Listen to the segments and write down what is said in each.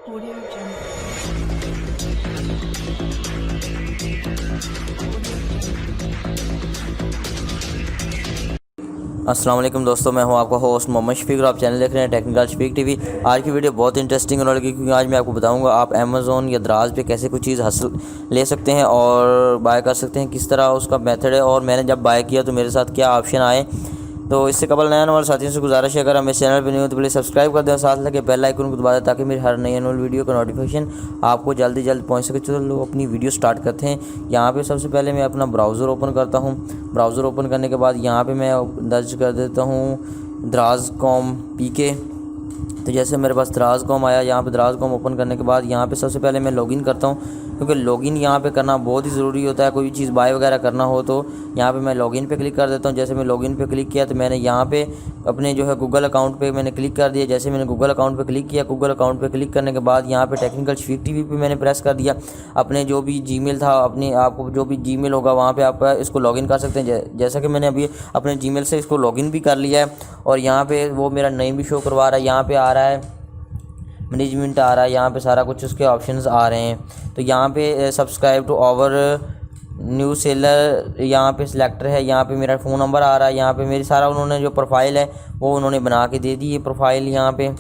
Audio Jungle. अस्सलाम वालेकुम दोस्तों, मैं हूं आपका होस्ट मोहम्मद शफीक और आप चैनल देख रहे हैं टेक्निकल शफीक टीवी। आज की वीडियो बहुत इंटरेस्टिंग होने लगी क्योंकि आज मैं आपको बताऊंगा आप अमेज़ोन या दराज पे कैसे कुछ चीज़ हासिल ले सकते हैं और बाय कर सकते हैं, किस तरह उसका मेथड है और मैंने जब बाय किया तो मेरे साथ क्या ऑप्शन आए। तो इससे कबल नया वाले साथियों से गुजारिश है, अगर हम इस चैनल पर नहीं हो तो प्लीज़ सब्सक्राइब कर दें और साथ लगे बेल आइकन को दबा दें ताकि मेरी हर नई वीडियो का नोटिफिकेशन आपको जल्दी पहुंच सके। चलो अपनी वीडियो स्टार्ट करते हैं। यहाँ पे सबसे पहले मैं अपना ब्राउज़र ओपन करता हूँ। ब्राउज़र ओपन करने के बाद यहाँ पे मैं दर्ज कर देता हूँ दराज.com PK। तो जैसे मेरे पास दराज.com आया, यहाँ पे दराज.com ओपन करने के बाद यहाँ पे सबसे पहले मैं लॉगिन करता हूँ क्योंकि लॉगिन यहाँ पे करना बहुत ही ज़रूरी होता है। कोई भी चीज़ बाय वगैरह करना हो तो यहाँ पे मैं लॉगिन पे क्लिक कर देता हूँ। जैसे मैं लॉगिन पे क्लिक किया तो मैंने यहाँ पे अपने जो है गूगल अकाउंट पे मैंने क्लिक कर दिया। जैसे मैंने गूगल अकाउंट पे क्लिक किया, गूगल अकाउंट पे क्लिक करने के बाद यहाँ पे टेक्निकल शफीक टीवी पे मैंने प्रेस कर दिया। अपने जो भी जीमेल था, अपने आपको जो भी जीमेल होगा वहाँ पे आप इसको लॉगिन कर सकते हैं। जैसा कि मैंने अभी अपने जीमेल से इसको लॉगिन भी कर लिया है और यहाँ पे वो मेरा नेम भी शो करवा रहा है। यहाँ पे आ रहा है मैनेजमेंट आ रहा है, यहाँ पे सारा कुछ उसके ऑप्शंस आ रहे हैं। तो यहाँ पे subscribe to our new seller यहाँ पे सिलेक्टर है, यहाँ पे मेरा फ़ोन नंबर आ रहा है, यहाँ पे मेरी सारा उन्होंने जो प्रोफाइल है वो उन्होंने बना के दे दी है प्रोफाइल यहाँ पे।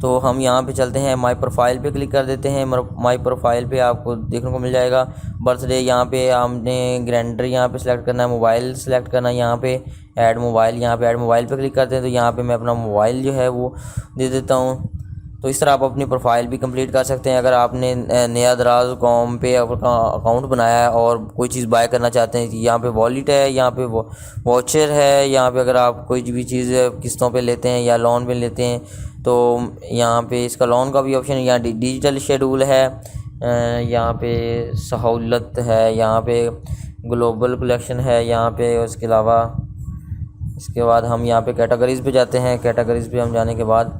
तो हम यहाँ पे चलते हैं, माई प्रोफाइल पे क्लिक कर देते हैं। माई प्रोफाइल पे आपको देखने को मिल जाएगा बर्थडे। यहाँ पे हमने ग्राइंडर यहाँ पे सिलेक्ट करना है, मोबाइल सेलेक्ट करना है, यहाँ पे ऐड मोबाइल, यहाँ पे ऐड मोबाइल पे क्लिक करते हैं। तो यहाँ पे मैं अपना मोबाइल जो है वो दे देता हूँ। तो इस तरह आप अपनी प्रोफाइल भी कंप्लीट कर सकते हैं। अगर आपने नया दराज.com पे अपना अकाउंट बनाया है और कोई चीज़ बाय करना चाहते हैं, यहाँ पे वॉलेट है, यहाँ पे वॉचर है, यहाँ पे अगर आप कोई भी चीज़ किस्तों पे लेते हैं या लोन पे लेते हैं तो यहाँ पे इसका लोन का भी ऑप्शन है। यहाँ डिजिटल शेड्यूल है, यहाँ पे सहूलत है, यहाँ पे ग्लोबल कलेक्शन है, यहाँ पे उसके अलावा इसके बाद हम यहाँ पे कैटेगरीज़ पे जाते हैं। कैटेगरीज़ पे हम जाने के बाद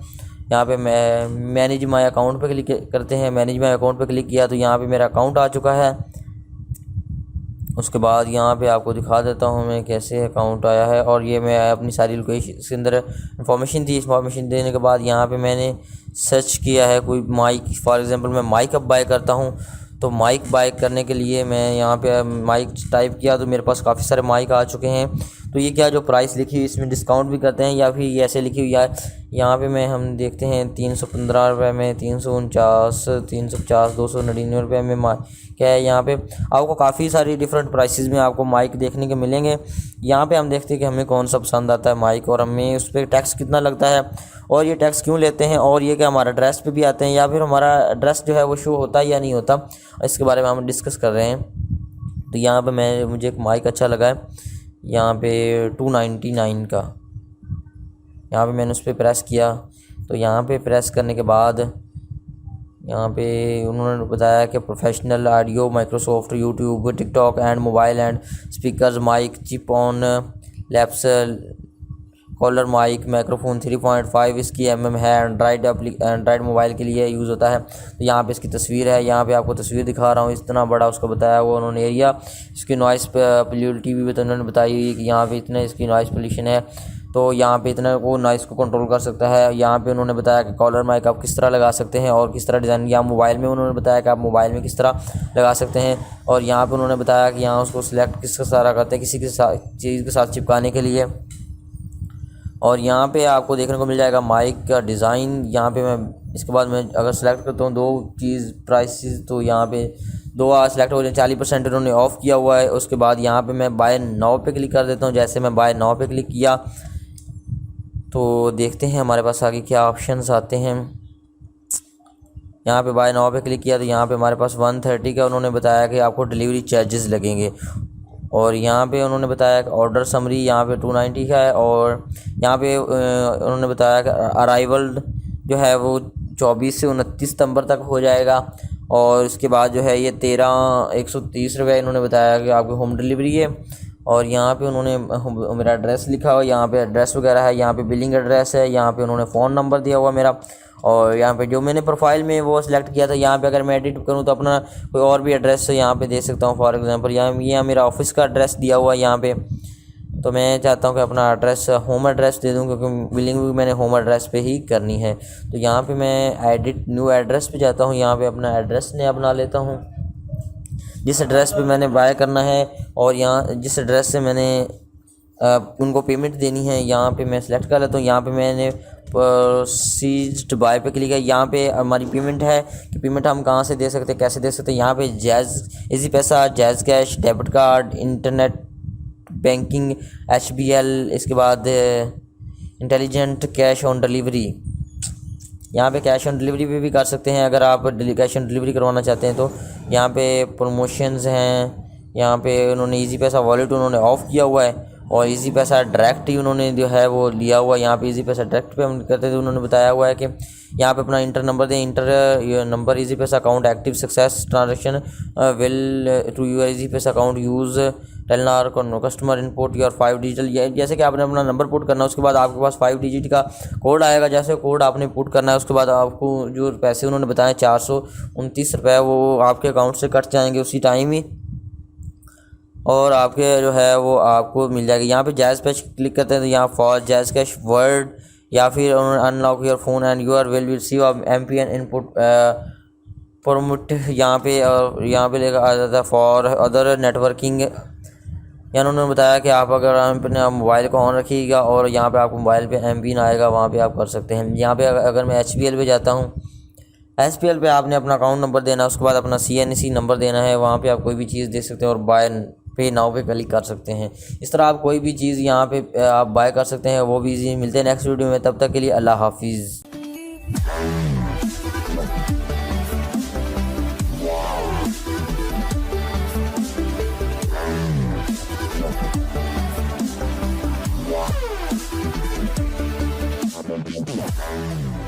यहाँ पे मैं मैनेज माई अकाउंट पे क्लिक करते हैं। मैनेज माई अकाउंट पे क्लिक किया तो यहाँ पे मेरा अकाउंट आ चुका है। उसके बाद यहाँ पे आपको दिखा देता हूँ मैं कैसे अकाउंट आया है और ये मैं अपनी सारी लोकेशन के अंदर इंफॉर्मेशन थी। इंफॉर्मेशन देने के बाद यहाँ पे मैंने सर्च किया है कोई माइक, फॉर एग्जांपल मैं माइक अब बाय करता हूँ। तो माइक बाय करने के लिए मैं यहाँ पे माइक टाइप किया तो मेरे पास काफ़ी सारे माइक आ चुके हैं। तो ये क्या जो प्राइस लिखी हुई इसमें डिस्काउंट भी करते हैं या फिर ये ऐसे लिखी हुई है। यहाँ पे मैं हम देखते हैं 315 रुपये में, 349, 350, 299 रुपये में क्या है। यहाँ पे आपको काफ़ी सारी डिफरेंट प्राइसेस में आपको माइक देखने के मिलेंगे। यहाँ पे हम देखते हैं कि हमें कौन सा पसंद आता है माइक और हमें उस पर टैक्स कितना लगता है और ये टैक्स क्यों लेते हैं और ये क्या हमारा एड्रेस पे भी आते हैं या फिर हमारा एड्रेस जो है वो शो होता है या नहीं होता, इसके बारे में हम डिस्कस कर रहे हैं। तो यहाँ पे मुझे एक माइक अच्छा लगा है, यहाँ पे 299 का। यहाँ पे मैंने उस पर प्रेस किया तो यहाँ पे प्रेस करने के बाद यहाँ पे उन्होंने बताया कि professional audio, Microsoft, YouTube, TikTok and mobile and speakers mic, chip on laps, collar mic, microphone 3.5 इसकी है, एंड्राइड मोबाइल के लिए यूज़ होता है। तो यहाँ पे इसकी तस्वीर है, यहाँ पे आपको तस्वीर दिखा रहा हूँ। इतना बड़ा उसका बताया हुआ उन्होंने एरिया। इसकी नॉइस पोल्यूटिविटी भी तो उन्होंने बताई हुई कि यहाँ पे इतना इसकी नॉइस पोल्यूशन है, तो यहाँ पे इतना वो नॉइस को कंट्रोल कर सकता है। यहाँ पे उन्होंने बताया कि कॉलर माइक आप किस तरह लगा सकते हैं और किस तरह डिज़ाइन, या मोबाइल में उन्होंने बताया कि आप मोबाइल में किस तरह लगा सकते हैं। और यहाँ पे उन्होंने बताया कि यहाँ उसको सिलेक्ट किस तरह करते हैं, किसी के साथ चीज़ के साथ चिपकाने के लिए। और यहाँ पे आपको देखने को मिल जाएगा माइक का डिज़ाइन। यहाँ पे मैं इसके बाद मैं अगर सेलेक्ट करता हूँ दो चीज़ प्राइसेस तो यहाँ पे दो सेलेक्ट हो जाए। 40% उन्होंने ऑफ़ किया हुआ है। उसके बाद यहाँ पे मैं बाय नाउ पे क्लिक कर देता हूँ। जैसे मैं बाय नाउ पे क्लिक किया तो देखते हैं हमारे पास आगे क्या ऑप्शंस आते हैं। यहाँ पे बाय नाउ पे क्लिक किया तो यहाँ पे हमारे पास 130 का उन्होंने बताया कि आपको डिलीवरी चार्जेस लगेंगे। और यहाँ पे उन्होंने बताया कि ऑर्डर समरी यहाँ पे 290 का है। और यहाँ पे उन्होंने बताया कि अराइवल जो है वो 24 से 29 सितंबर तक हो जाएगा। और उसके बाद जो है ये 130 रुपये इन्होंने बताया कि आपकी होम डिलीवरी है। और यहाँ पे उन्होंने मेरा एड्रेस लिखा हुआ, यहाँ पे एड्रेस वगैरह है, यहाँ पे बिलिंग एड्रेस है, यहाँ पे उन्होंने फ़ोन नंबर दिया हुआ मेरा। और यहाँ पे जो मैंने प्रोफाइल में वो सिलेक्ट किया था, यहाँ पे अगर मैं एडिट करूँ तो अपना कोई और भी एड्रेस यहाँ पे दे सकता हूँ। फॉर एग्जांपल यहाँ मेरा ऑफिस का एड्रेस दिया हुआ है यहाँ पे। तो मैं चाहता हूँ कि अपना एड्रेस होम एड्रेस दे दूँ, क्योंकि बिलिंग भी मैंने होम एड्रेस पे ही करनी है। तो यहाँ पे मैं एडिट न्यू एड्रेस पे जाता हूँ, यहाँ पे अपना एड्रेस नया बना लेता हूँ जिस एड्रेस पे मैंने बाय करना है, और यहाँ जिस एड्रेस से मैंने उनको पेमेंट देनी है यहाँ पे मैं सिलेक्ट कर लेता हूँ। यहाँ पे मैंने प्रोसीड बाय पे क्लिक है। यहाँ पे हमारी पेमेंट है कि पेमेंट हम कहाँ से दे सकते हैं, कैसे दे सकते हैं। यहाँ पे जैज़ इजी पैसा, jazz cash, debit card, internet banking, HBL, इसके बाद इंटेलिजेंट कैश ऑन डिलीवरी। यहाँ पे कैश ऑन डिलीवरी पे भी कर सकते हैं अगर आप कैश ऑन डिलीवरी करवाना चाहते हैं। तो यहाँ पे प्रमोशंस हैं, यहाँ पे उन्होंने इजी पैसा वॉलेट उन्होंने ऑफ़ किया हुआ है, और इजी पैसा डायरेक्ट ही उन्होंने जो है वो लिया हुआ है। यहाँ पे इजी पैसा डायरेक्ट पे हम करते थे, उन्होंने बताया हुआ है कि यहाँ पे अपना इंटर नंबर दें, enter number Easypaisa account active success transaction will to your Easypaisa account use Telenor customer input your 5 digital. जैसे कि आपने अपना नंबर पुट करना है, उसके बाद आपके पास 5 डिजिट का कोड आएगा। जैसे कोड आपने पुट करना है, उसके बाद आपको जो पैसे उन्होंने बताए 429 रुपये वो आपके अकाउंट से कट जाएंगे उसी टाइम ही, और आपके जो है वो आपको मिल जाएगी। यहाँ पे जैज़ पे क्लिक करते हैं तो यहाँ फॉर जैज़ कैश वर्ड, या फिर unlock your phone and your will receive MPN input permit. यहाँ पे लेकर आ जाता है फॉर अदर नेटवर्किंग। या उन्होंने बताया कि आप अगर अपने मोबाइल को ऑन रखिएगा और यहाँ पे आपको मोबाइल पे MPN आएगा, वहाँ पे आप कर सकते हैं। यहाँ पे अगर मैं HBL पे जाता हूँ, HBL पे आपने अपना अकाउंट नंबर देना है, उसके बाद अपना CNC नंबर देना है। वहाँ पे आप कोई भी चीज़ दे सकते हैं और बाय पे नाउ पे क्लिक कर सकते हैं। इस तरह आप कोई भी चीज़ यहाँ पे आप बाय कर सकते हैं, वो भी इजी। मिलते हैं नेक्स्ट वीडियो में, तब तक के लिए अल्लाह हाफिज़। Yeah.